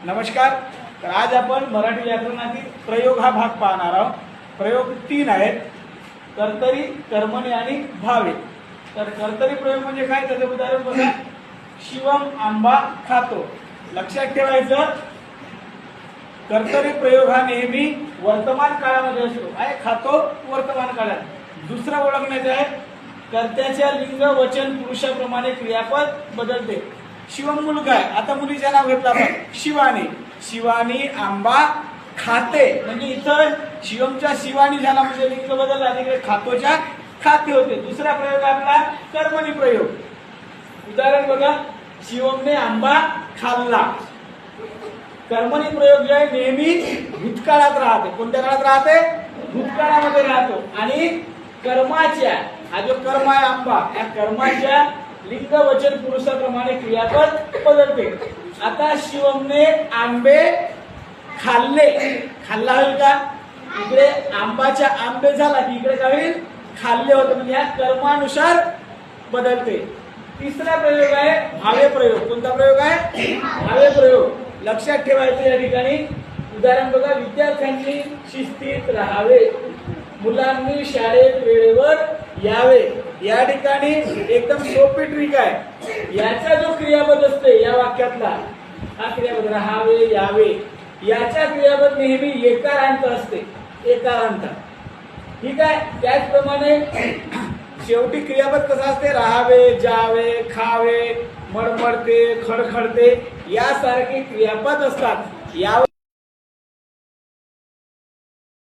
नमस्कार। तर आज आपण मराठी व्याकरणातील प्रयोग हा भाग पाहणार आहोत। प्रयोग 3 आहेत, कर्तरी, कर्मणी आणि भावे। तर कर्तरी प्रयोग म्हणजे काय, त्याचे उदाहरण बघा। शिवम आंबा खातो। लक्षात ठेवायचं, कर्तरी प्रयोग हा नेहमी वर्तमान काळामध्ये असतो। आहे खातो वर्तमान काळात। दुसरा ओळखण्याचा आहे, कर्त्याच्या लिंग वचन पुरुषाप्रमाणे क्रियापद बदलते। शिवम मुलगा आहे, आता मुलीचे नाव घेतलं आपण शिवानी। शिवानी आंबा खाते, म्हणजे इथं शिवमच्या शिवानी झाला म्हणजे लिंग बदलला, तिकडे खातोच्या खाते होते। दुसरा प्रयोग आपला कर्मणी प्रयोग। उदाहरण बघा, शिवमने आंबा खाल्ला। कर्मणी प्रयोग जे आहे नेहमी भूतकाळात राहते। कोणत्या काळात राहते? भूतकाळामध्ये राहतो। आणि कर्माच्या, हा जो कर्म आहे आंबा, या कर्माच्या लिंग वचन पुरुषाप्रमाणे क्रियापद बदलते। आता शिवमने आंबे खाल्ले, खाल्ला होईल का? इकडे आंबाच्या आंबे झाला की इकडे काय होईल? खाल्ले होते, म्हणजे या कर्मानुसार बदलते। तिसरा प्रयोग आहे भावे प्रयोग। कोणता प्रयोग आहे? भावे प्रयोग। लक्षात ठेवायचे या ठिकाणी। उदाहरण बघा, विद्यार्थ्यांनी शिस्तीत राहावे, मुलांनी शाळेत वेळेवर यावे। या ठिकाणी एकदम सोपी ट्रिक आहे। याचा जो क्रियापद असते या वाक्यातला, हा क्रियापद राहावे यावे, याचा क्रियापद नेहमी एकारांत असते, एकारांत। ठीक आहे। त्याचप्रमाणे शेवटी क्रियापद कसं असते? राहावे, जावे, खावे, मडमडते, खडखडते यासारखे क्रियापद असतात। यावर